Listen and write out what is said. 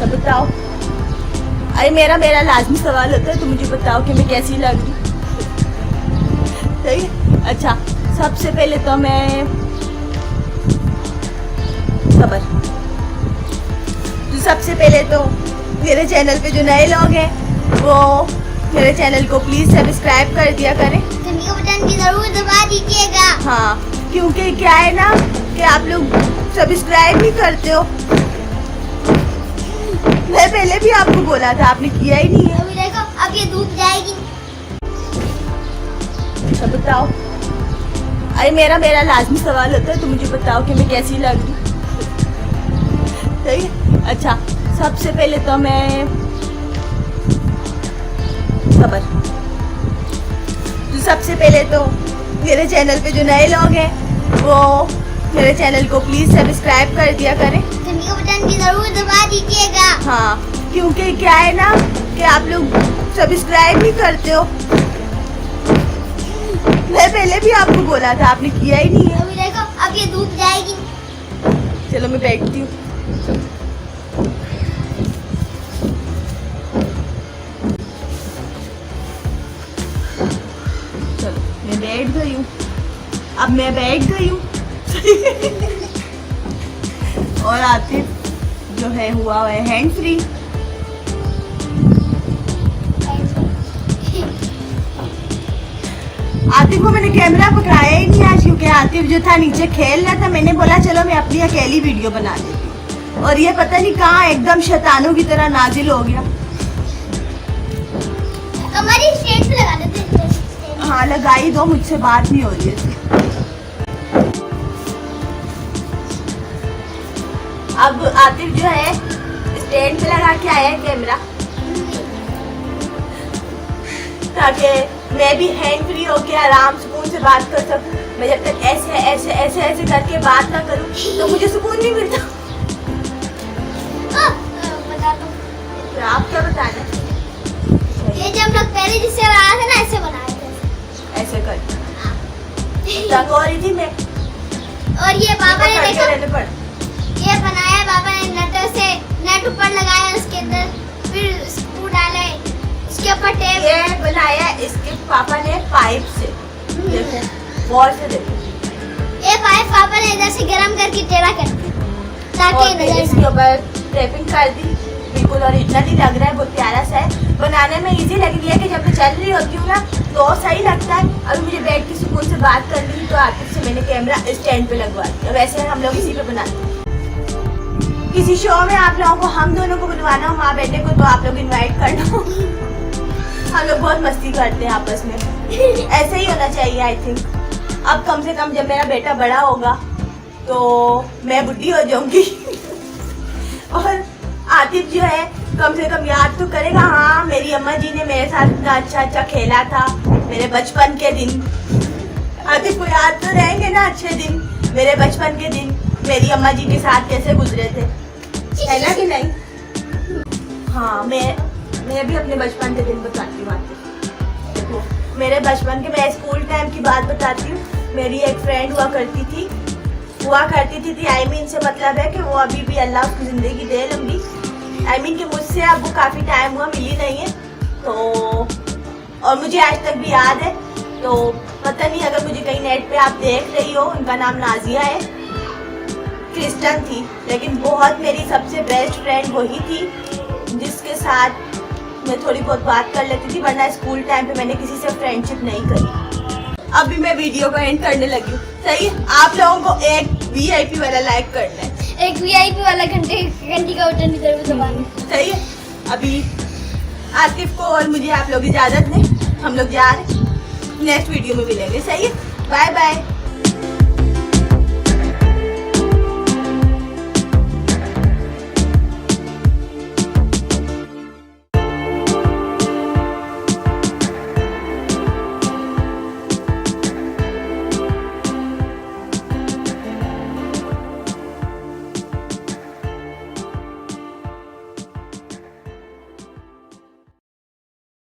अच्छा बताओ, अरे मेरा लाजमी सवाल होता है, तो मुझे बताओ कि मैं कैसी लग रही। सही है। अच्छा, सबसे पहले तो मैं सबसे पहले तो मेरे चैनल पे जो नए लोग हैं वो मेरे चैनल को प्लीज सब्सक्राइब कर दिया करें, घंटी का बटन भी जरूर दबा दीजिएगा। हाँ, क्योंकि क्या है ना कि आप लोग सब्सक्राइब नहीं करते हो। मैं पहले भी आपको बोला था, आपने किया ही नहीं है। अभी देखो, अब ये धूप जाएगी। अच्छा बताओ, अरे मेरा लाजमी सवाल होता है, तो मुझे बताओ कि मैं कैसी लग रही। सही है। अच्छा, सबसे पहले तो मैं सबसे पहले तो मेरे चैनल पे जो नए लोग हैं वो मेरे चैनल को प्लीज सब्सक्राइब कर दिया करें, घंटी का बटन भी जरूर दबा दीजिएगा। हाँ, क्योंकि क्या है ना कि आप लोग सब्सक्राइब नहीं करते हो। मैं पहले भी आपको बोला था, आपने किया ही नहीं है। अभी देखो, अब ये धूप जाएगी। चलो मैं बैठती हूँ। चलो मैं बैठ गई हूँ, अब मैं बैठ गई हूँ। और आतिफ जो है हुआ है हैंड फ्री। आतिफ को मैंने कैमरा पकड़ाया ही नहीं आज, क्योंकि आतिफ जो था नीचे खेल रहा था। मैंने बोला चलो मैं अपनी अकेली वीडियो बना लेती हूँ, और ये पता नहीं कहाँ एकदम शैतानों की तरह नाजिल हो गया। हमारी स्टेज पे लगा देते हैं। हाँ लगाई दो, मुझसे बात नहीं हो रही है। अब आतिफ जो है स्टैंड पे लगा के आया है कैमरा, ताकि मैं भी हैंड फ्री होके आराम सुकून से बात कर सकूं। मैं जब तक ऐसे ऐसे ऐसे ऐसे करके बात ना करूं तो मुझे सुकून नहीं मिलता। बता दो, तो आप क्या बताना? ये जब लोग पहले जिससे बनाया था ना, ऐसे बनाए थे। ऐसे कर तंग हो रही थी मैं, और ये पापा ने देखो, रहने पड़। ये बनाया पापा ने नटों से, नेट ऊपर लगाया, उसके अंदर फिर स्क्रू डाले, उसके ऊपर टेप। ये बनाया इसके पापा ने पाइप से, देखो गौर से देखो। ये पाइप पापा ने इधर से गर्म करके टेढ़ा कर दिया, ताकि और फिर इसके ऊपर टेपिंग कर दी। बिल्कुल ओरिजिनल ही लग रहा है, बहुत प्यारा सा है। बनाने में इजी लग रही है कि जब मैं चल रही होती हूँ ना तो सही लगता है। अभी मुझे बैठ के सुकून से बात करनी है तो आतिफ से मैंने कैमरा स्टैंड पे लगवा दिया। वैसे हम लोग इसी पे बनाते हैं। किसी शो में आप लोगों को हम दोनों को बुलवाना हो, माँ बेटे को, तो आप लोग इनवाइट करना। हम लोग बहुत मस्ती करते हैं आपस में, ऐसे ही होना चाहिए आई थिंक। अब कम से कम जब मेरा बेटा बड़ा होगा तो मैं बुढ़ी हो जाऊंगी और आतिफ जो है कम से कम याद तो करेगा, हाँ मेरी अम्मा जी ने मेरे साथ इतना अच्छा अच्छा खेला था, मेरे बचपन के दिन। आतिफ को याद तो रहेंगे ना अच्छे दिन, मेरे बचपन के दिन मेरी अम्मा जी के साथ कैसे गुजरे थे, है ना कि नहीं? हाँ, मैं भी अपने बचपन के दिन बताती हूँ। देखो मेरे बचपन के, मैं स्कूल टाइम की बात बताती हूँ। मेरी एक फ्रेंड हुआ करती थी आई मीन से मतलब है कि वो अभी भी अल्लाह उसकी ज़िंदगी दे लंबी। आई मीन कि मुझसे अब वो काफ़ी टाइम हुआ मिली नहीं है, तो और मुझे आज तक भी याद है। तो पता नहीं, अगर मुझे कहीं नेट पे आप देख रही हो, उनका नाम नाजिया है, क्रिस्टन थी, लेकिन बहुत मेरी सबसे बेस्ट फ्रेंड वही थी जिसके साथ मैं थोड़ी बहुत बात कर लेती थी, वरना स्कूल टाइम पे मैंने किसी से फ्रेंडशिप नहीं करी। अभी मैं वीडियो को एंड करने लगी हूँ। सही, आप लोगों को एक VIP वाला लाइक करना है, एक VIP वाला घंटी का बटन इधर भी दबाना। सही है। अभी आतिफ को और मुझे आप लोग इजाजत दें, हम लोग जा रहे हैं, नेक्स्ट वीडियो में मिलेंगे। सही है, बाय बाय।